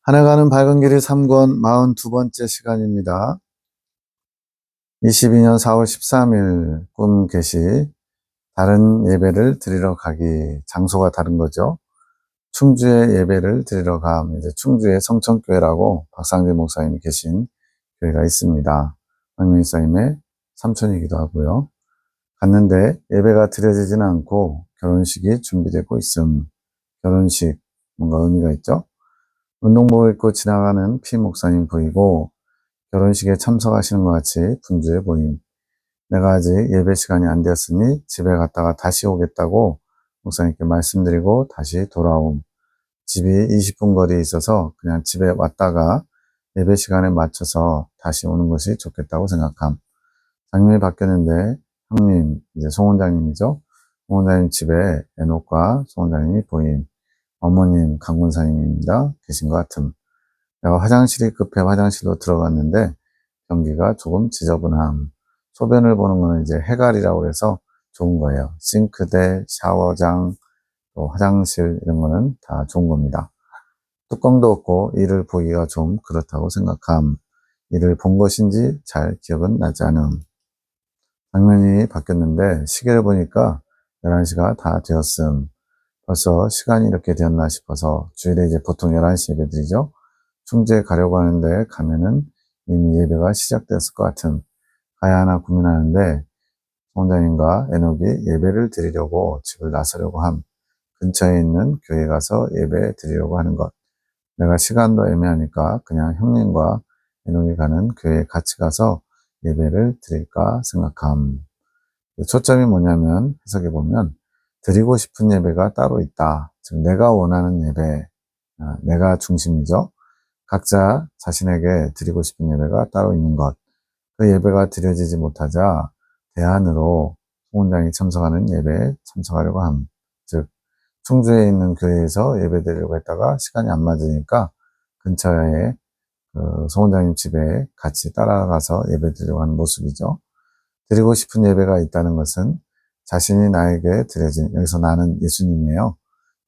한 해가는 밝은 길이 3권 42번째 시간입니다. 22년 4월 13일 꿈 계시 다른 예배를 드리러 가기. 장소가 다른 거죠. 충주에 예배를 드리러 감. 이제 충주에 성천교회라고 박상재 목사님이 계신 교회가 있습니다. 박명희 목사님의 삼촌이기도 하고요. 갔는데 예배가 드려지지는 않고 결혼식이 준비되고 있음. 결혼식 뭔가 의미가 있죠. 운동복을 입고 지나가는 피 목사님 보이고 결혼식에 참석하시는 것 같이 분주해 보임. 내가 아직 예배 시간이 안 되었으니 집에 갔다가 다시 오겠다고 목사님께 말씀드리고 다시 돌아옴. 집이 20분 거리에 있어서 그냥 집에 왔다가 예배 시간에 맞춰서 다시 오는 것이 좋겠다고 생각함. 장면이 바뀌었는데 형님, 이제 송 원장님이죠. 송 원장님 집에 애녹과 송 원장님이 보임. 어머님 강군사님입니다. 계신 것 같음. 내가 화장실이 급해 화장실로 들어갔는데 변기가 조금 지저분함. 소변을 보는 거는 이제 해갈이라고 해서 좋은 거예요. 싱크대, 샤워장, 또 화장실 이런 거는 다 좋은 겁니다. 뚜껑도 없고 이를 보기가 좀 그렇다고 생각함. 이를 본 것인지 잘 기억은 나지 않음. 장면이 바뀌었는데 시계를 보니까 11시가 다 되었음. 벌써 시간이 이렇게 되었나 싶어서 주일에 이제 보통 11시 예배드리죠. 충주에 가려고 하는데 가면은 이미 예배가 시작되었을 것 같은 가야 하나 고민하는데 성장님과 에녹이 예배를 드리려고 집을 나서려고 함. 근처에 있는 교회 가서 예배 드리려고 하는 것. 내가 시간도 애매하니까 그냥 형님과 에녹이 가는 교회에 같이 가서 예배를 드릴까 생각함. 초점이 뭐냐면 해석해 보면 드리고 싶은 예배가 따로 있다. 즉 내가 원하는 예배, 내가 중심이죠. 각자 자신에게 드리고 싶은 예배가 따로 있는 것. 그 예배가 드려지지 못하자 대안으로 송원장이 참석하는 예배에 참석하려고 함. 즉 충주에 있는 교회에서 예배 드리려고 했다가 시간이 안 맞으니까 근처에 그 송원장님 집에 같이 따라가서 예배 드리려고 하는 모습이죠. 드리고 싶은 예배가 있다는 것은 자신이 나에게 드려진, 여기서 나는 예수님이에요.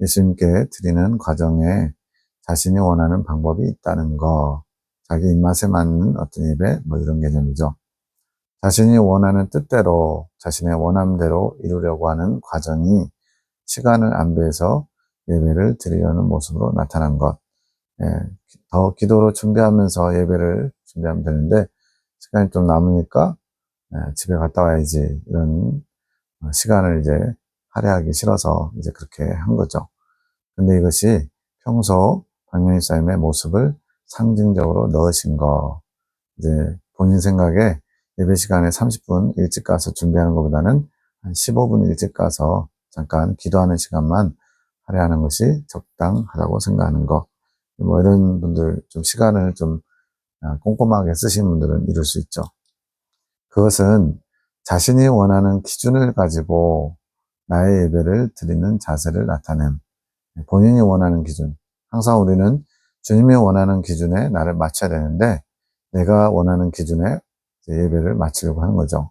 예수님께 드리는 과정에 자신이 원하는 방법이 있다는 거, 자기 입맛에 맞는 어떤 예배, 뭐 이런 개념이죠. 자신이 원하는 뜻대로, 자신의 원함대로 이루려고 하는 과정이 시간을 안배해서 예배를 드리려는 모습으로 나타난 것. 예, 더 기도로 준비하면서 예배를 준비하면 되는데, 시간이 좀 남으니까 집에 갔다 와야지 이런 시간을 이제 할애하기 싫어서 이제 그렇게 한 거죠. 근데 이것이 평소 박명희 사님의 모습을 상징적으로 넣으신 거. 이제 본인 생각에 예배 시간에 30분 일찍 가서 준비하는 것보다는 한 15분 일찍 가서 잠깐 기도하는 시간만 할애하는 것이 적당하다고 생각하는 거. 뭐 이런 분들 좀 시간을 좀 꼼꼼하게 쓰신 분들은 이럴 수 있죠. 그것은 자신이 원하는 기준을 가지고 나의 예배를 드리는 자세를 나타냄. 본인이 원하는 기준. 항상 우리는 주님이 원하는 기준에 나를 맞춰야 되는데 내가 원하는 기준에 예배를 마치려고 하는 거죠.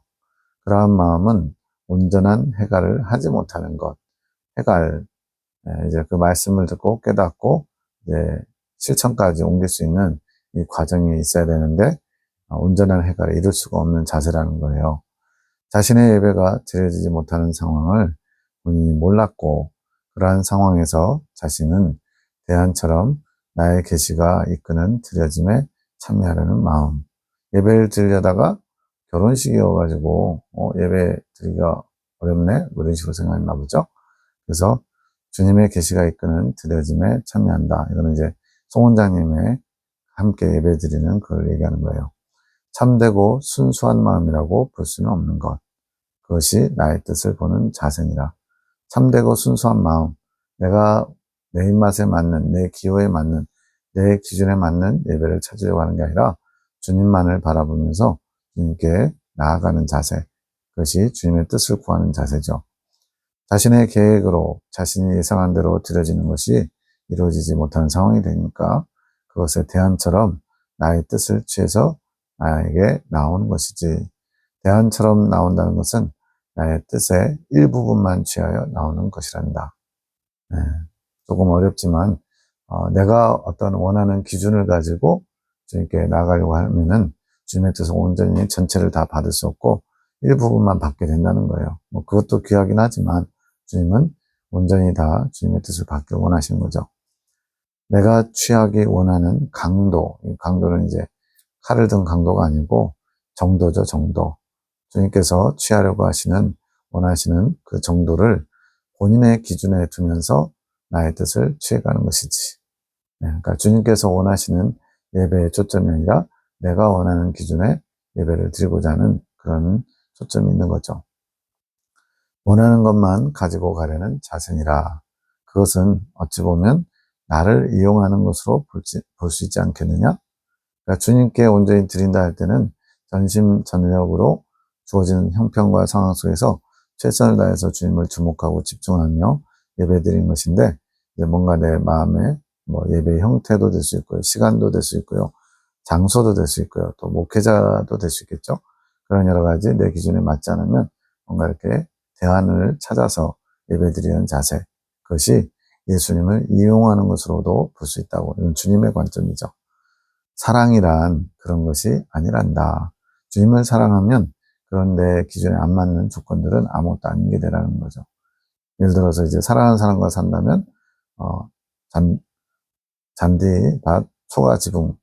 그러한 마음은 온전한 해갈을 하지 못하는 것. 해갈, 이제 그 말씀을 듣고 깨닫고 이제 실천까지 옮길 수 있는 이 과정이 있어야 되는데 온전한 해갈을 이룰 수가 없는 자세라는 거예요. 자신의 예배가 드려지지 못하는 상황을 본인이 몰랐고 그러한 상황에서 자신은 대안처럼 나의 계시가 이끄는 드려짐에 참여하려는 마음. 예배를 드리려다가 결혼식이어가지고 예배 드리기가 어렵네? 뭐 이런 식으로 생각했나 보죠. 그래서 주님의 계시가 이끄는 드려짐에 참여한다. 이거는 이제 송 원장님의 함께 예배 드리는 그걸 얘기하는 거예요. 참되고 순수한 마음이라고 볼 수는 없는 것. 그것이 나의 뜻을 보는 자세니라. 참되고 순수한 마음. 내가 내 입맛에 맞는, 내 기호에 맞는, 내 기준에 맞는 예배를 찾으려고 하는 게 아니라 주님만을 바라보면서 주님께 나아가는 자세. 그것이 주님의 뜻을 구하는 자세죠. 자신의 계획으로 자신이 예상한 대로 드려지는 것이 이루어지지 못하는 상황이 되니까 그것의 대안처럼 나의 뜻을 취해서 나에게 나오는 것이지. 대안처럼 나온다는 것은 나의 뜻의 일부분만 취하여 나오는 것이란다. 네, 조금 어렵지만 내가 어떤 원하는 기준을 가지고 주님께 나아가려고 하면은 주님의 뜻을 온전히 전체를 다 받을 수 없고 일부분만 받게 된다는 거예요. 뭐 그것도 귀하긴 하지만 주님은 온전히 다 주님의 뜻을 받길 원하시는 거죠. 내가 취하기 원하는 강도, 이 강도는 이제 칼을 든 강도가 아니고 정도죠, 정도. 주님께서 취하려고 하시는, 원하시는 그 정도를 본인의 기준에 두면서 나의 뜻을 취해가는 것이지. 네, 그러니까 주님께서 원하시는 예배의 초점이 아니라 내가 원하는 기준에 예배를 드리고자 하는 그런 초점이 있는 거죠. 원하는 것만 가지고 가려는 자신이라. 그것은 어찌 보면 나를 이용하는 것으로 볼 수 있지 않겠느냐? 그러니까 주님께 온전히 드린다 할 때는 전심전력으로 주어지는 형편과 상황 속에서 최선을 다해서 주님을 주목하고 집중하며 예배드리는 것인데, 이제 뭔가 내 마음에 뭐 예배의 형태도 될 수 있고요, 시간도 될 수 있고요, 장소도 될 수 있고요, 또 목회자도 될 수 있겠죠. 그런 여러 가지 내 기준에 맞지 않으면 뭔가 이렇게 대안을 찾아서 예배드리는 자세, 그것이 예수님을 이용하는 것으로도 볼 수 있다고. 이건 주님의 관점이죠. 사랑이란 그런 것이 아니란다. 주님을 사랑하면 그런 내 기준에 안 맞는 조건들은 아무것도 아닌 게 되라는 거죠. 예를 들어서 이제 사랑하는 사람과 산다면, 어, 잔디밭, 초가 지붕,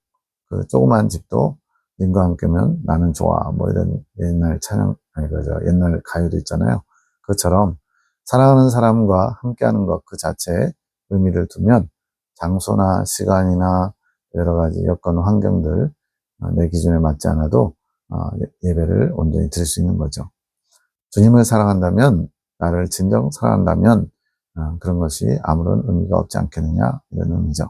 그 조그만 집도 님과 함께면 나는 좋아. 뭐 이런 옛날 찬양, 아니, 그죠. 옛날 가요도 있잖아요. 그것처럼 사랑하는 사람과 함께하는 것 그 자체에 의미를 두면 장소나 시간이나 여러 가지 여건, 환경들, 내 기준에 맞지 않아도 예배를 온전히 드릴 수 있는 거죠. 주님을 사랑한다면, 나를 진정 사랑한다면 그런 것이 아무런 의미가 없지 않겠느냐, 이런 의미죠.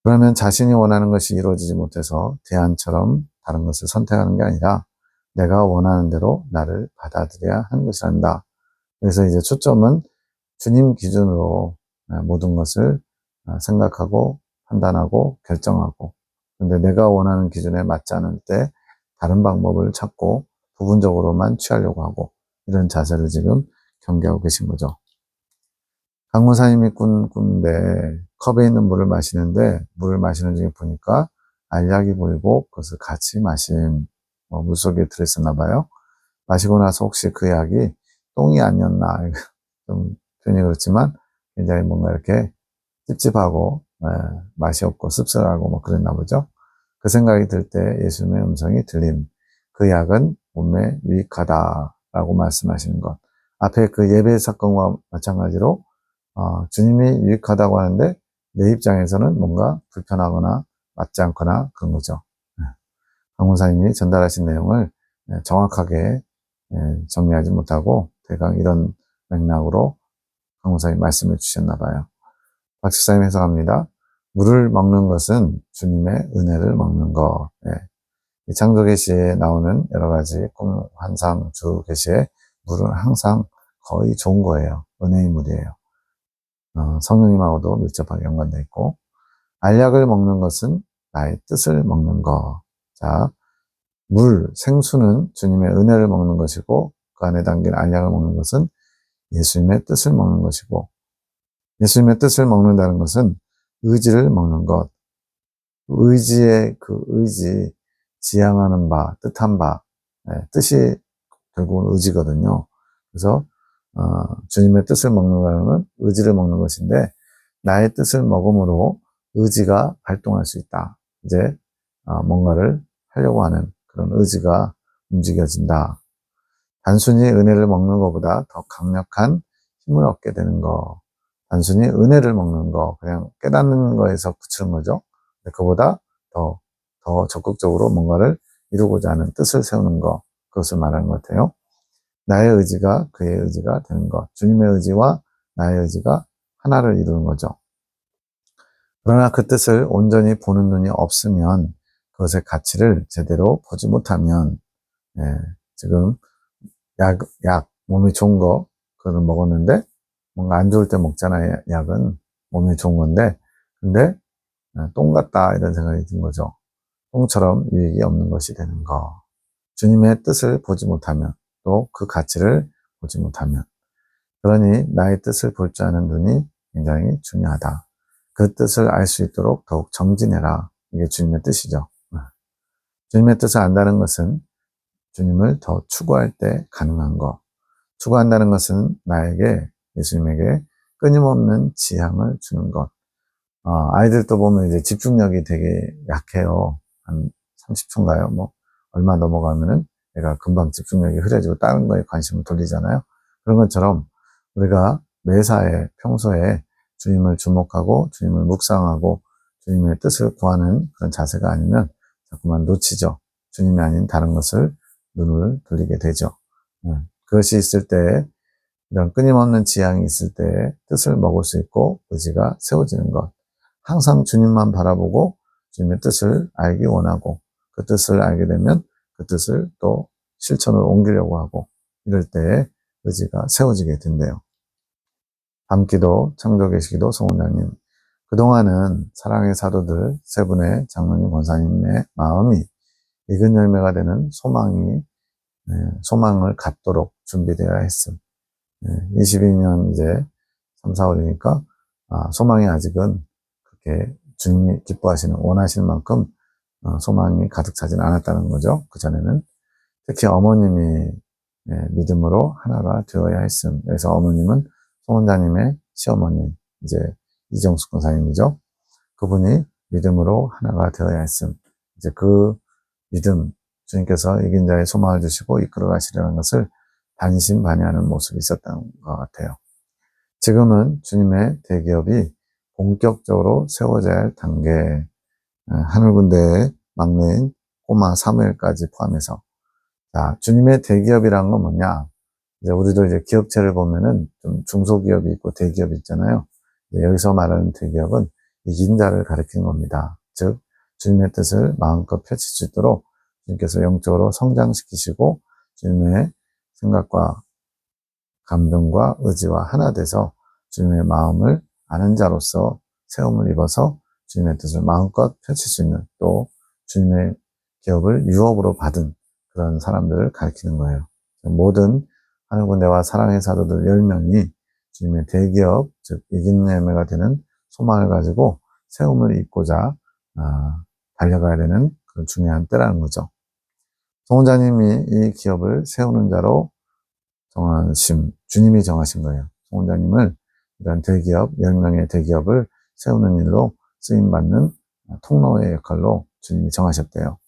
그러면 자신이 원하는 것이 이루어지지 못해서 대안처럼 다른 것을 선택하는 게 아니라 내가 원하는 대로 나를 받아들여야 하는 것이란다. 그래서 이제 초점은 주님 기준으로 모든 것을 생각하고 판단하고 결정하고, 근데 내가 원하는 기준에 맞지 않을 때 다른 방법을 찾고 부분적으로만 취하려고 하고, 이런 자세를 지금 경계하고 계신 거죠. 강무사님이 꾼 꿈인데 컵에 있는 물을 마시는데 물을 마시는 중에 보니까 알약이 보이고 그것을 같이 마심, 물속에 들어있었나 봐요. 마시고 나서 혹시 그 약이 똥이 아니었나, 좀 표현이 그렇지만 굉장히 뭔가 이렇게 찝찝하고 맛이 없고 씁쓸하고 뭐 그랬나 보죠. 그 생각이 들 때 예수님의 음성이 들림. 그 약은 몸에 유익하다라고 말씀하시는 것. 앞에 그 예배 사건과 마찬가지로 주님이 유익하다고 하는데 내 입장에서는 뭔가 불편하거나 맞지 않거나 그런 거죠. 강문사님이 전달하신 내용을 정확하게 정리하지 못하고 대강 이런 맥락으로 강문사님이 말씀해 주셨나 봐요. 박식사님 해석합니다. 물을 먹는 것은 주님의 은혜를 먹는 것. 이 창조계시에 나오는 여러 가지 꿈, 환상, 주계시에 물은 항상 거의 좋은 거예요. 은혜의 물이에요. 성령님하고도 밀접하게 연관되어 있고, 알약을 먹는 것은 나의 뜻을 먹는 것. 자, 생수는 주님의 은혜를 먹는 것이고, 그 안에 담긴 알약을 먹는 것은 예수님의 뜻을 먹는 것이고, 예수님의 뜻을 먹는다는 것은 의지를 먹는 것. 의지의 그 의지, 지향하는 바, 뜻한 바, 뜻이 결국은 의지거든요. 그래서 주님의 뜻을 먹는다는 건 의지를 먹는 것인데, 나의 뜻을 먹음으로 의지가 발동할 수 있다. 이제 뭔가를 하려고 하는 그런 의지가 움직여진다. 단순히 은혜를 먹는 것보다 더 강력한 힘을 얻게 되는 거. 단순히 은혜를 먹는 거, 그냥 깨닫는 거에서 그치는 거죠. 그보다 더 적극적으로 뭔가를 이루고자 하는 뜻을 세우는 거, 그것을 말하는 것 같아요. 나의 의지가 그의 의지가 되는 것. 주님의 의지와 나의 의지가 하나를 이루는 거죠. 그러나 그 뜻을 온전히 보는 눈이 없으면, 그것의 가치를 제대로 보지 못하면, 지금 몸에 좋은 거, 그걸 먹었는데, 뭔가 안 좋을 때 먹잖아요. 약은 몸에 좋은 건데, 근데 똥 같다 이런 생각이 든 거죠. 똥처럼 유익이 없는 것이 되는 거. 주님의 뜻을 보지 못하면, 또 그 가치를 보지 못하면, 그러니 나의 뜻을 볼 줄 아는 눈이 굉장히 중요하다. 그 뜻을 알 수 있도록 더욱 정진해라. 이게 주님의 뜻이죠. 주님의 뜻을 안다는 것은 주님을 더 추구할 때 가능한 것. 추구한다는 것은 나에게, 예수님에게 끊임없는 지향을 주는 것. 아이들도 보면 이제 집중력이 되게 약해요. 한 30초인가요? 뭐, 얼마 넘어가면은 애가 금방 집중력이 흐려지고 다른 거에 관심을 돌리잖아요. 그런 것처럼 우리가 매사에, 평소에 주님을 주목하고 주님을 묵상하고 주님의 뜻을 구하는 그런 자세가 아니면 자꾸만 놓치죠. 주님이 아닌 다른 것을 눈을 돌리게 되죠. 그것이 있을 때, 이런 끊임없는 지향이 있을 때 뜻을 먹을 수 있고 의지가 세워지는 것. 항상 주님만 바라보고 주님의 뜻을 알기 원하고 그 뜻을 알게 되면 그 뜻을 또 실천으로 옮기려고 하고 이럴 때 의지가 세워지게 된대요. 밤기도, 창조계시기도, 송원장님. 그동안은 사랑의 사도들 세 분의 장로님, 권사님의 마음이 익은 열매가 되는 소망을 갖도록 준비되어야 했음. 22년 이제 3, 4월이니까 소망이 아직은 그렇게 주님이 기뻐하시는, 원하시는 만큼 소망이 가득 차지는 않았다는 거죠. 그전에는. 특히 어머님이 믿음으로 하나가 되어야 했음. 그래서 어머님은 송원장님의 시어머님, 이제 이정숙 권사님이죠. 그분이 믿음으로 하나가 되어야 했음. 이제 그 믿음, 주님께서 이긴 자의 소망을 주시고 이끌어 가시려는 것을 반신반의하는 모습이 있었던 것 같아요. 지금은 주님의 대기업이 본격적으로 세워져야 할 단계, 하늘군대의 막내인 꼬마 사무엘까지 포함해서. 자, 주님의 대기업이란 건 뭐냐? 이제 우리도 이제 기업체를 보면은 좀 중소기업이 있고 대기업이 있잖아요. 여기서 말하는 대기업은 이긴 자를 가리키는 겁니다. 즉, 주님의 뜻을 마음껏 펼칠 수 있도록 주님께서 영적으로 성장시키시고 주님의 생각과 감동과 의지와 하나 돼서 주님의 마음을 아는 자로서 세움을 입어서 주님의 뜻을 마음껏 펼칠 수 있는, 또 주님의 기업을 유업으로 받은 그런 사람들을 가리키는 거예요. 모든 하늘군대와 사랑의 사도들 10명이 주님의 대기업, 즉 이긴 열매가 되는 소망을 가지고 세움을 입고자 달려가야 되는 그런 중요한 때라는 거죠. 송원자님이 이 기업을 세우는 자로 주님이 정하신 거예요. 송원장님을 이런 대기업, 10명의 대기업을 세우는 일로 쓰임받는 통로의 역할로 주님이 정하셨대요.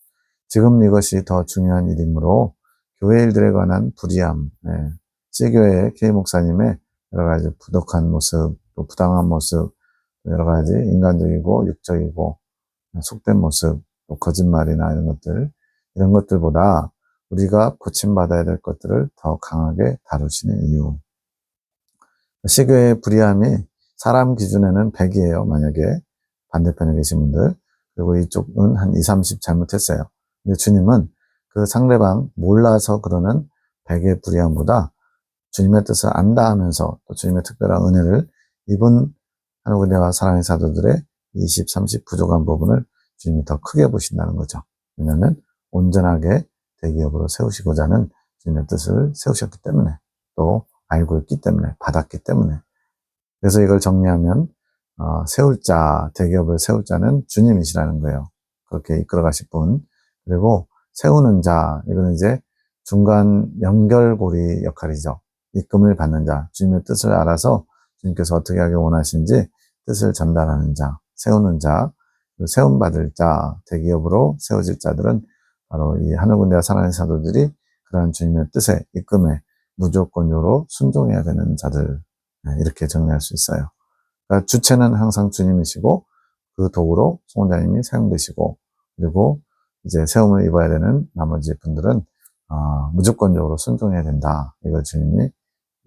지금 이것이 더 중요한 일이므로 교회 일들에 관한 불의함, C교회의 K 목사님의 여러 가지 부덕한 모습, 또 부당한 모습, 여러 가지 인간적이고 육적이고 속된 모습, 또 거짓말이나 이런 것들보다 우리가 고침받아야 될 것들을 더 강하게 다루시는 이유. C교회의 불의함이 사람 기준에는 100이에요. 만약에 반대편에 계신 분들. 그리고 이쪽은 한 20, 30 잘못했어요. 근데 주님은 그 상대방 몰라서 그러는 100의 불의함보다 주님의 뜻을 안다 하면서 또 주님의 특별한 은혜를 입은 하늘군대와 사랑의 사도들의 20, 30 부족한 부분을 주님이 더 크게 보신다는 거죠. 왜냐하면 온전하게 대기업으로 세우시고자 하는 주님의 뜻을 세우셨기 때문에, 또 알고 있기 때문에, 받았기 때문에. 그래서 이걸 정리하면 대기업을 세울 자는 주님이시라는 거예요. 그렇게 이끌어 가실 분. 그리고 세우는 자, 이거는 이제 중간 연결고리 역할이죠. 이끌을 받는 자, 주님의 뜻을 알아서 주님께서 어떻게 하길 원하시는지 뜻을 전달하는 자, 세우는 자, 세움받을 자, 대기업으로 세워질 자들은 바로 이 하늘군대와 사랑의 사도들이 그러한 주님의 뜻에, 이끌에 무조건적으로 순종해야 되는 자들, 이렇게 정리할 수 있어요. 그러니까 주체는 항상 주님이시고 그 도구로 송원장님이 사용되시고, 그리고 이제 세움을 입어야 되는 나머지 분들은 무조건적으로 순종해야 된다. 이걸 주님이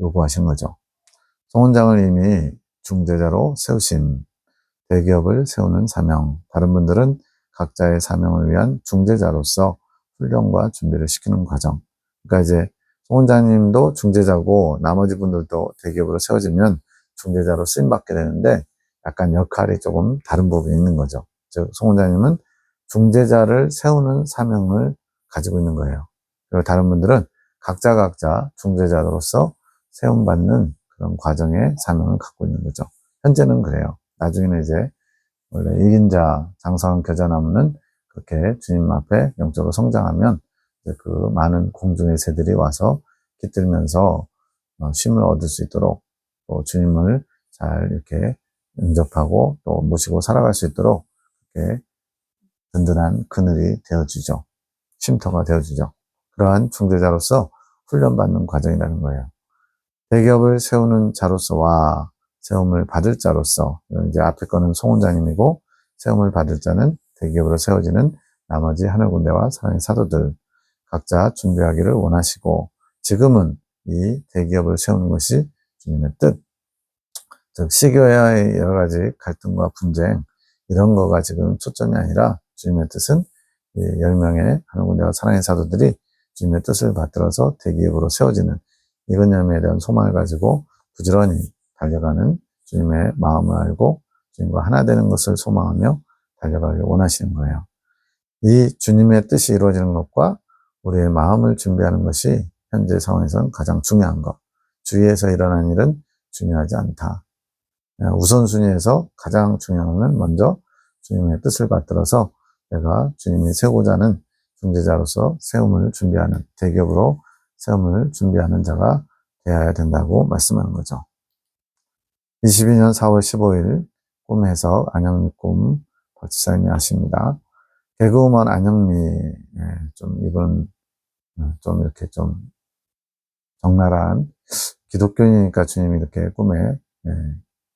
요구하신 거죠. 송원장을 이미 중재자로 세우신, 대기업을 세우는 사명, 다른 분들은 각자의 사명을 위한 중재자로서 훈련과 준비를 시키는 과정. 그러니까 이제 송원장님도 중재자고 나머지 분들도 대기업으로 세워지면 중재자로 쓰임받게 되는데 약간 역할이 조금 다른 부분이 있는 거죠. 즉 송원장님은 중재자를 세우는 사명을 가지고 있는 거예요. 그리고 다른 분들은 각자 중재자로서 세움받는 그런 과정의 사명을 갖고 있는 거죠. 현재는 그래요. 나중에는 이제 원래 이긴 자 장성한 겨자나무는 그렇게 주님 앞에 영적으로 성장하면 이제 그 많은 공중의 새들이 와서 깃들면서 쉼을 얻을 수 있도록 또 주님을 잘 이렇게 응접하고 또 모시고 살아갈 수 있도록 이렇게 든든한 그늘이 되어주죠. 쉼터가 되어주죠. 그러한 중재자로서 훈련받는 과정이라는 거예요. 대기업을 세우는 자로서와 세움을 받을 자로서, 이제 앞에 거는 송원장님이고 세움을 받을 자는 대기업으로 세워지는 나머지 하늘군대와 사랑의 사도들, 각자 준비하기를 원하시고, 지금은 이 대기업을 세우는 것이 주님의 뜻, 즉 시교회와의 여러 가지 갈등과 분쟁, 이런 거가 지금 초점이 아니라 주님의 뜻은 이 10명의 하늘군대와 사랑의 사도들이 주님의 뜻을 받들어서 대기업으로 세워지는 이근념에 대한 소망을 가지고 부지런히 달려가는 주님의 마음을 알고 주님과 하나 되는 것을 소망하며 달려가길 원하시는 거예요. 이 주님의 뜻이 이루어지는 것과 우리의 마음을 준비하는 것이 현재 상황에서는 가장 중요한 것. 주위에서 일어난 일은 중요하지 않다. 우선순위에서 가장 중요한 것은 먼저 주님의 뜻을 받들어서 내가 주님이 세우고자 하는 중재자로서 세움을 준비하는 대기업으로 세움을 준비하는 자가 되어야 된다고 말씀하는 거죠. 22년 4월 15일 꿈 해석 안영미 꿈 박지사님이 하십니다. 개그우먼 안영미, 좀 이분 좀 이렇게 좀 적나라한 기독교인이니까 주님이 이렇게 꿈에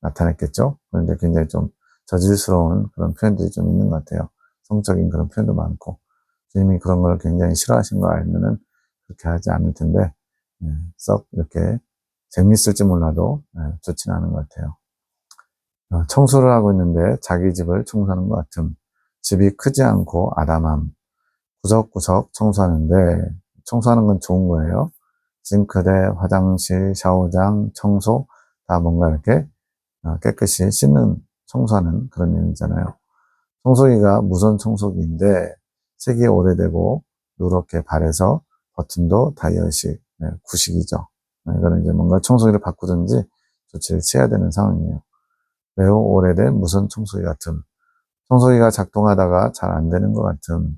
나타냈겠죠. 그런데 굉장히 좀 저질스러운 그런 표현들이 좀 있는 것 같아요. 성적인 그런 표현도 많고 주님이 그런 걸 굉장히 싫어하신 거 알면은 그렇게 하지 않을 텐데 썩 이렇게 재밌을지 몰라도 좋지는 않은 것 같아요. 청소를 하고 있는데 자기 집을 청소하는 것 같음. 집이 크지 않고 아담함. 구석구석 청소하는데 청소하는 건 좋은 거예요. 싱크대, 화장실, 샤워장, 청소 다 뭔가 이렇게 깨끗이 씻는 청소하는 그런 일이잖아요. 청소기가 무선 청소기인데 색이 오래되고 누렇게 발해서 버튼도 다이얼식, 구식이죠. 이거는 이제 뭔가 청소기를 바꾸든지 조치를 취해야 되는 상황이에요. 매우 오래된 무선 청소기 같은 청소기가 작동하다가 잘 안 되는 것 같은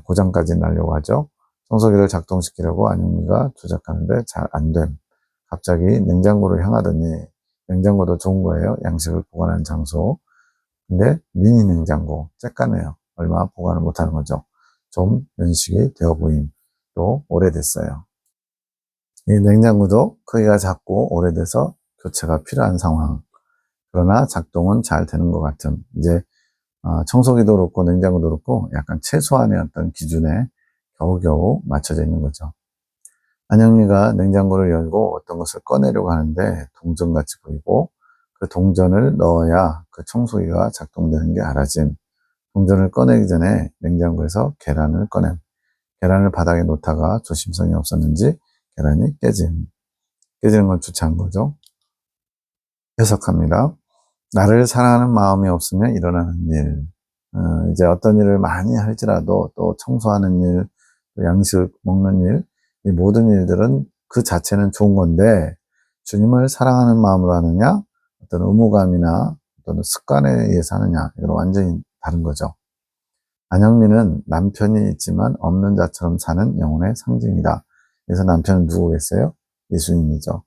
고장까지 나려고 하죠. 청소기를 작동시키려고 안영미가 조작하는데 잘 안 됨. 갑자기 냉장고를 향하더니 냉장고도 좋은 거예요. 양식을 보관하는 장소. 근데 미니 냉장고, 쬐까네요. 얼마 보관을 못하는 거죠. 좀 연식이 되어 보임. 또 오래됐어요. 이 냉장고도 크기가 작고 오래돼서 교체가 필요한 상황. 그러나 작동은 잘 되는 것 같은. 이제 청소기도 그렇고 냉장고도 그렇고 약간 최소한의 어떤 기준에 겨우겨우 맞춰져 있는 거죠. 안영미가 냉장고를 열고 어떤 것을 꺼내려고 하는데 동전같이 보이고 그 동전을 넣어야 그 청소기가 작동되는 게 알아진. 동전을 꺼내기 전에 냉장고에서 계란을 꺼냄. 계란을 바닥에 놓다가 조심성이 없었는지 계란이 깨짐. 깨지는 건 좋지 않은 거죠. 해석합니다. 나를 사랑하는 마음이 없으면 일어나는 일. 이제 어떤 일을 많이 할지라도 또 청소하는 일, 또 양식 먹는 일, 이 모든 일들은 그 자체는 좋은 건데 주님을 사랑하는 마음으로 하느냐, 어떤 의무감이나 어떤 습관에 의해서 하느냐, 이건 완전히 다른 거죠. 안영미는 남편이 있지만 없는 자처럼 사는 영혼의 상징이다. 그래서 남편은 누구겠어요? 예수님이죠.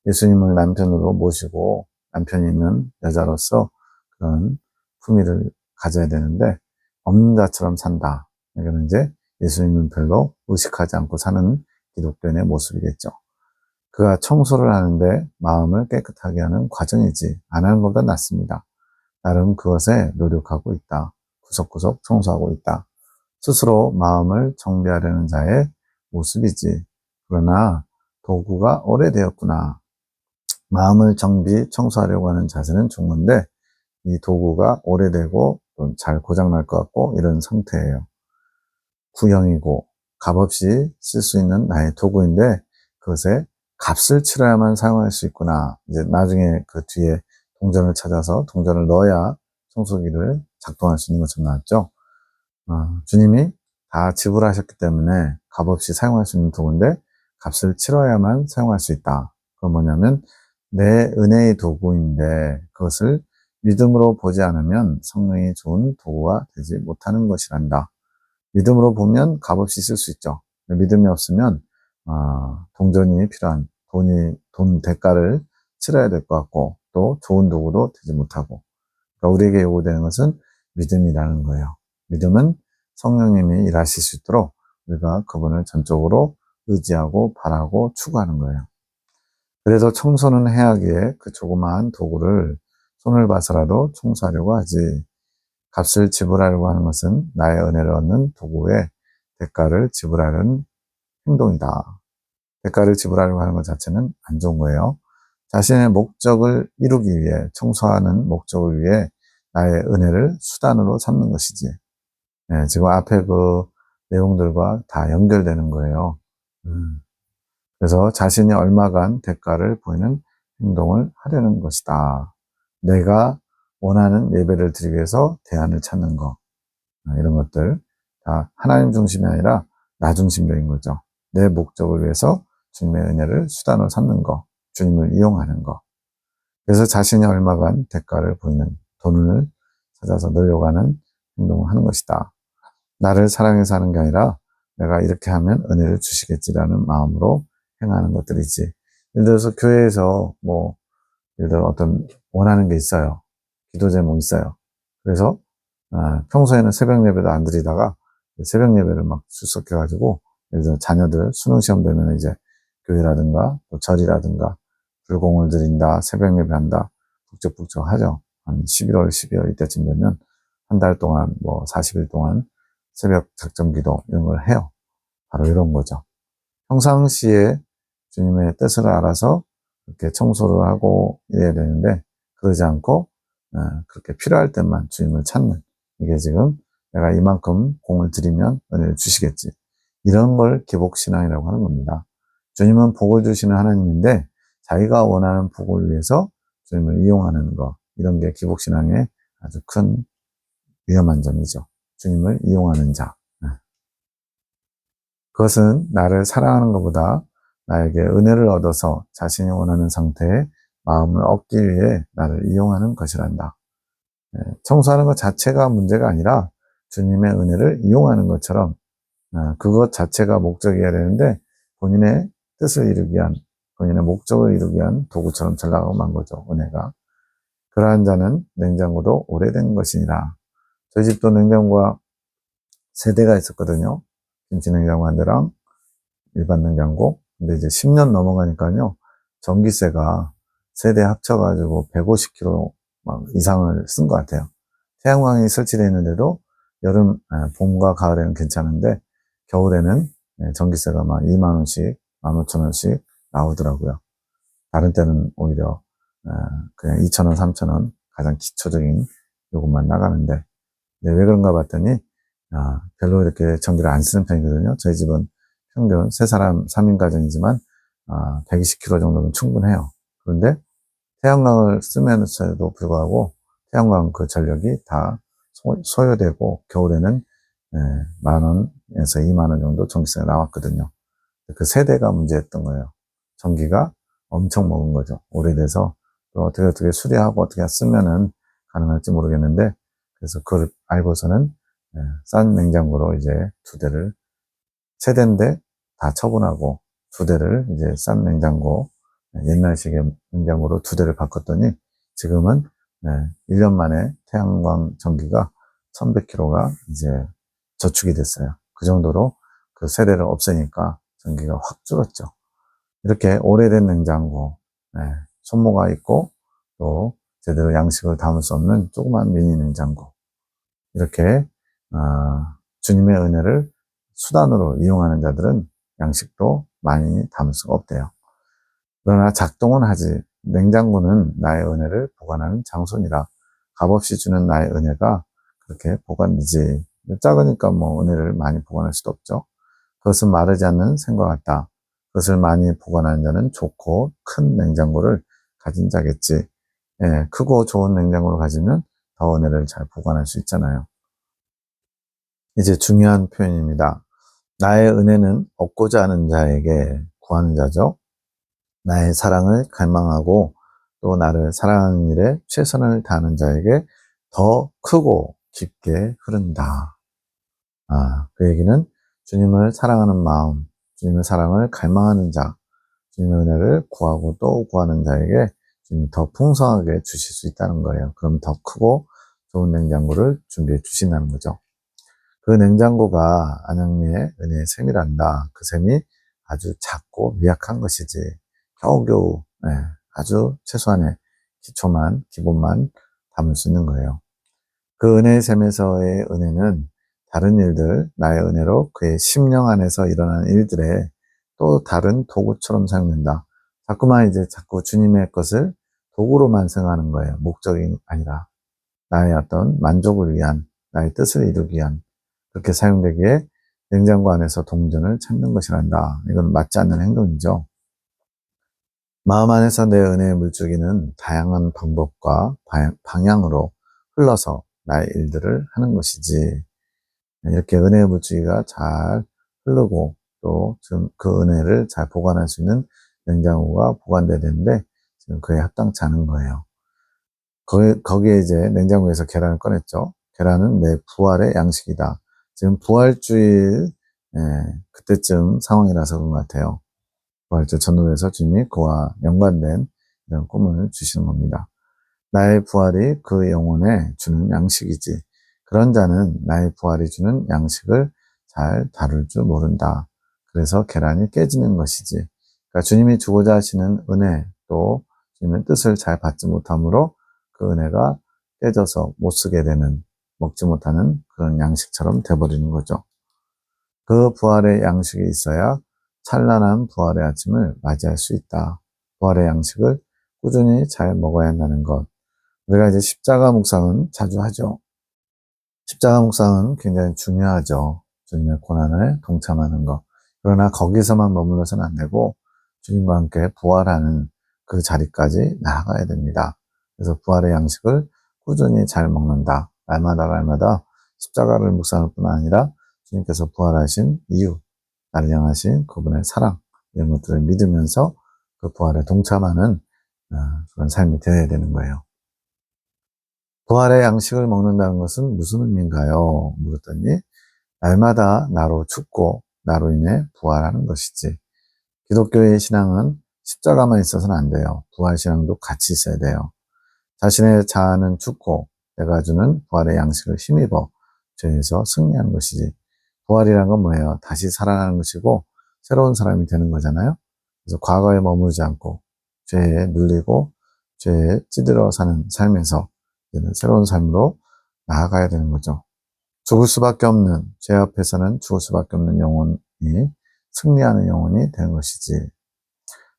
예수님을 남편으로 모시고 남편이 있는 여자로서 그런 품위를 가져야 되는데 없는 자처럼 산다. 이거는 이제 예수님은 별로 의식하지 않고 사는 기독교인의 모습이겠죠. 그가 청소를 하는데 마음을 깨끗하게 하는 과정이지 안 하는 것보다 낫습니다. 나름 그것에 노력하고 있다. 구석구석 청소하고 있다. 스스로 마음을 정비하려는 자의 모습이지. 그러나 도구가 오래되었구나. 마음을 정비, 청소하려고 하는 자세는 좋은 건데 이 도구가 오래되고 잘 고장날 것 같고 이런 상태예요. 구형이고 값없이 쓸 수 있는 나의 도구인데 그것에 값을 치러야만 사용할 수 있구나. 이제 나중에 그 뒤에 동전을 찾아서 동전을 넣어야 청소기를 작동할 수 있는 것처럼 나왔죠. 주님이 다 지불하셨기 때문에 값없이 사용할 수 있는 도구인데 값을 치러야만 사용할 수 있다. 그건 뭐냐면 내 은혜의 도구인데 그것을 믿음으로 보지 않으면 성령이 좋은 도구가 되지 못하는 것이란다. 믿음으로 보면 값없이 쓸 수 있죠. 믿음이 없으면 동전이 필요한 돈 대가를 치러야 될 것 같고 또 좋은 도구도 되지 못하고 그러니까 우리에게 요구되는 것은 믿음이라는 거예요. 믿음은 성령님이 일하실 수 있도록 우리가 그분을 전적으로 의지하고 바라고 추구하는 거예요. 그래서 청소는 해야 하기에 그 조그마한 도구를 손을 봐서라도 청소하려고 하지. 값을 지불하려고 하는 것은 나의 은혜를 얻는 도구에 대가를 지불하는 행동이다. 대가를 지불하려고 하는 것 자체는 안 좋은 거예요. 자신의 목적을 이루기 위해, 청소하는 목적을 위해 나의 은혜를 수단으로 삼는 것이지. 네, 지금 앞에 그 내용들과 다 연결되는 거예요. 그래서 자신이 얼마간 대가를 보이는 행동을 하려는 것이다. 내가 원하는 예배를 드리기 위해서 대안을 찾는 것. 이런 것들 다 하나님 중심이 아니라 나 중심적인 거죠. 내 목적을 위해서 주님의 은혜를 수단으로 삼는 것, 주님을 이용하는 것. 그래서 자신이 얼마간 대가를 보이는 돈을 찾아서 늘려고 하는 행동을 하는 것이다. 나를 사랑해서 하는 게 아니라 내가 이렇게 하면 은혜를 주시겠지라는 마음으로 행하는 것들이지. 예를 들어서 교회에서 예를 들어 어떤 원하는 게 있어요. 기도 제목이 있어요. 그래서 평소에는 새벽 예배도 안 드리다가 새벽 예배를 막 출석해가지고 예를 들어 자녀들 수능 시험 되면 이제 교회라든가 또 절이라든가 불공을 드린다, 새벽 예배한다, 북적북적 하죠. 한 11월, 12월 이때쯤 되면 한 달 동안 40일 동안 새벽 작정 기도 이런 걸 해요. 바로 이런 거죠. 평상시에 주님의 뜻을 알아서 이렇게 청소를 하고 이래야 되는데 그러지 않고 그렇게 필요할 때만 주님을 찾는 이게 지금 내가 이만큼 공을 들이면 은혜를 주시겠지. 이런 걸 기복신앙이라고 하는 겁니다. 주님은 복을 주시는 하나님인데 자기가 원하는 복을 위해서 주님을 이용하는 것 이런 게 기복신앙의 아주 큰 위험한 점이죠. 주님을 이용하는 자. 그것은 나를 사랑하는 것보다 나에게 은혜를 얻어서 자신이 원하는 상태의 마음을 얻기 위해 나를 이용하는 것이란다. 청소하는 것 자체가 문제가 아니라 주님의 은혜를 이용하는 것처럼 그것 자체가 목적이어야 되는데 본인의 뜻을 이루기 위한 본인의 목적을 이루기 위한 도구처럼 전락하고 만 거죠. 은혜가. 그러한 자는 냉장고도 오래된 것이니라. 저희 집도 냉장고가 세 대가 있었거든요. 김치 냉장고 한 대랑 일반 냉장고. 근데 이제 10년 넘어가니까요. 전기세가 세 대 합쳐가지고 150kg 막 이상을 쓴 것 같아요. 태양광이 설치되어 있는데도 봄과 가을에는 괜찮은데 겨울에는 전기세가 막 2만 원씩, 15,000원씩 나오더라고요. 다른 때는 오히려 그냥 2,000원, 3,000원 가장 기초적인 요금만 나가는데 왜 그런가 봤더니 별로 이렇게 전기를 안 쓰는 편이거든요. 저희 집은 평균 3사람 3인 가정이지만 120kW 정도면 충분해요. 그런데 태양광을 쓰면서도 불구하고 태양광 그 전력이 다 소요되고 겨울에는 10,000원에서 20,000원 정도 전기세가 나왔거든요. 그 세대가 문제였던 거예요. 전기가 엄청 먹은 거죠. 오래돼서 또 어떻게 수리하고 어떻게 쓰면은 가능할지 모르겠는데 그래서 그걸 알고서는 싼 냉장고로 이제 세 대인데 다 처분하고 두 대를 이제 싼 냉장고 옛날식의 냉장고로 두 대를 바꿨더니 지금은 1년 만에 태양광 전기가 1100kW가 이제 저축이 됐어요. 그 정도로 그 세대를 없애니까 전기가 확 줄었죠. 이렇게 오래된 냉장고, 손모가 있고 또 제대로 양식을 담을 수 없는 조그만 미니 냉장고. 이렇게 주님의 은혜를 수단으로 이용하는 자들은 양식도 많이 담을 수가 없대요. 그러나 작동은 하지. 냉장고는 나의 은혜를 보관하는 장소니라. 값없이 주는 나의 은혜가 그렇게 보관되지. 작으니까 은혜를 많이 보관할 수도 없죠. 그것은 마르지 않는 샘과 같다. 그것을 많이 보관하는 자는 좋고 큰 냉장고를 가진 자겠지. 크고 좋은 냉장고를 가지면 더 은혜를 잘 보관할 수 있잖아요. 이제 중요한 표현입니다. 나의 은혜는 얻고자 하는 자에게 구하는 자죠. 나의 사랑을 갈망하고 또 나를 사랑하는 일에 최선을 다하는 자에게 더 크고 깊게 흐른다. 그 얘기는 주님을 사랑하는 마음, 주님의 사랑을 갈망하는 자, 주님의 은혜를 구하고 또 구하는 자에게 주님이 더 풍성하게 주실 수 있다는 거예요. 그럼 더 크고 좋은 냉장고를 준비해 주신다는 거죠. 그 냉장고가 안양미의 은혜의 셈이란다. 그 셈이 아주 작고 미약한 것이지. 겨우겨우 아주 최소한의 기초만, 기본만 담을 수 있는 거예요. 그 은혜의 셈에서의 은혜는 다른 일들, 나의 은혜로 그의 심령 안에서 일어나는 일들에 또 다른 도구처럼 사용된다. 자꾸 주님의 것을 도구로만 생각하는 거예요. 목적이 아니라 나의 어떤 만족을 위한, 나의 뜻을 이루기 위한 그렇게 사용되기에 냉장고 안에서 동전을 찾는 것이란다. 이건 맞지 않는 행동이죠. 마음 안에서 내 은혜의 물줄기는 다양한 방법과 방향으로 흘러서 나의 일들을 하는 것이지. 이렇게 은혜의 물줄기가 잘 흐르고 또 지금 그 은혜를 잘 보관할 수 있는 냉장고가 보관돼야 되는데 지금 그에 합당치 않은 거예요. 거기에 이제 냉장고에서 계란을 꺼냈죠. 계란은 내 부활의 양식이다. 지금 부활주일 그때쯤 상황이라서 그런 것 같아요. 부활절 전후에서 주님이 그와 연관된 이런 꿈을 주시는 겁니다. 나의 부활이 그 영혼에 주는 양식이지. 그런 자는 나의 부활이 주는 양식을 잘 다룰 줄 모른다. 그래서 계란이 깨지는 것이지. 그러니까 주님이 주고자 하시는 은혜 또 주님의 뜻을 잘 받지 못함으로 그 은혜가 깨져서 못 쓰게 되는, 먹지 못하는 그런 양식처럼 돼버리는 거죠. 그 부활의 양식이 있어야 찬란한 부활의 아침을 맞이할 수 있다. 부활의 양식을 꾸준히 잘 먹어야 한다는 것. 우리가 이제 십자가 묵상은 자주 하죠. 십자가 묵상은 굉장히 중요하죠. 주님의 고난을 동참하는 것. 그러나 거기서만 머물러서는 안 되고 주님과 함께 부활하는 그 자리까지 나아가야 됩니다. 그래서 부활의 양식을 꾸준히 잘 먹는다. 날마다 십자가를 묵상할 뿐 아니라 주님께서 부활하신 이유, 나를 향하신 그분의 사랑, 이런 것들을 믿으면서 그 부활에 동참하는 그런 삶이 되어야 되는 거예요. 부활의 양식을 먹는다는 것은 무슨 의미인가요? 물었더니 날마다 나로 죽고 나로 인해 부활하는 것이지. 기독교의 신앙은 십자가만 있어서는 안 돼요. 부활 신앙도 같이 있어야 돼요. 자신의 자아는 죽고 내가 주는 부활의 양식을 힘입어 죄에서 승리하는 것이지. 부활이란 건 뭐예요? 다시 살아나는 것이고 새로운 사람이 되는 거잖아요. 그래서 과거에 머무르지 않고 죄에 눌리고 죄에 찌들어 사는 삶에서 이제는 새로운 삶으로 나아가야 되는 거죠. 죽을 수밖에 없는, 죄 앞에서는 죽을 수밖에 없는 영혼이 승리하는 영혼이 되는 것이지.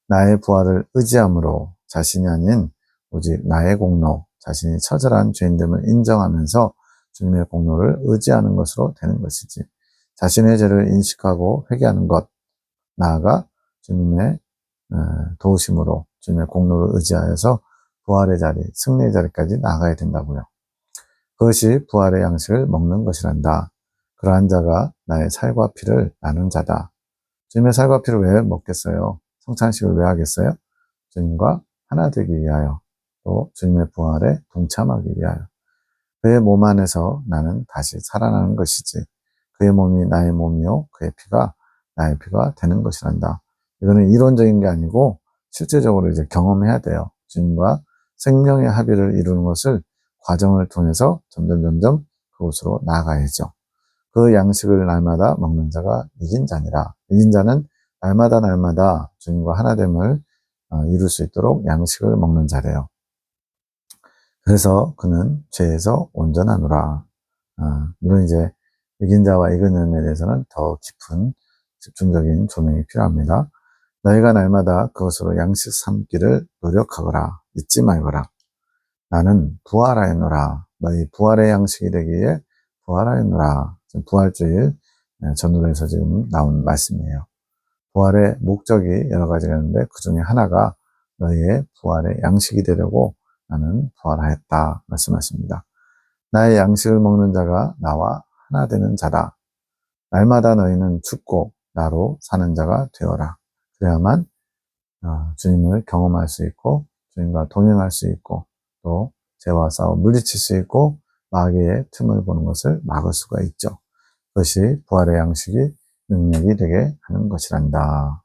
나의 부활을 의지함으로 자신이 아닌 오직 나의 공로, 자신이 처절한 죄인됨을 인정하면서 주님의 공로를 의지하는 것으로 되는 것이지. 자신의 죄를 인식하고 회개하는 것, 나아가 주님의 도우심으로 주님의 공로를 의지하여서 부활의 자리, 승리의 자리까지 나아가야 된다고요. 그것이 부활의 양식을 먹는 것이란다. 그러한 자가 나의 살과 피를 나눈 자다. 주님의 살과 피를 왜 먹겠어요? 성찬식을 왜 하겠어요? 주님과 하나 되기 위하여, 또 주님의 부활에 동참하기 위하여. 그의 몸 안에서 나는 다시 살아나는 것이지. 그의 몸이 나의 몸이요, 그의 피가 나의 피가 되는 것이란다. 이거는 이론적인 게 아니고 실제적으로 이제 경험해야 돼요. 주님과 생명의 합의를 이루는 것을 과정을 통해서 점점 그곳으로 나아가야죠. 그 양식을 날마다 먹는 자가 이긴 자니라. 이긴 자는 날마다 주님과 하나됨을 이룰 수 있도록 양식을 먹는 자래요. 그래서 그는 죄에서 온전하노라. 물론 이제 이긴 자와 이긴 자에 대해서는 더 깊은 집중적인 조명이 필요합니다. 너희가 날마다 그것으로 양식 삼기를 노력하거라. 잊지 말거라. 나는 부활하였노라. 너희 부활의 양식이 되기 위해 부활하였노라. 지금 부활주일 전후에서 지금 나온 말씀이에요. 부활의 목적이 여러 가지가 있는데 그 중에 하나가 너희의 부활의 양식이 되려고 나는 부활하였다 말씀하십니다. 나의 양식을 먹는 자가 나와 하나 되는 자다. 날마다 너희는 죽고 나로 사는 자가 되어라. 그래야만 주님을 경험할 수 있고 주님과 동행할 수 있고 또 죄와 싸워 물리칠 수 있고 마귀의 틈을 보는 것을 막을 수가 있죠. 그것이 부활의 양식이 능력이 되게 하는 것이란다.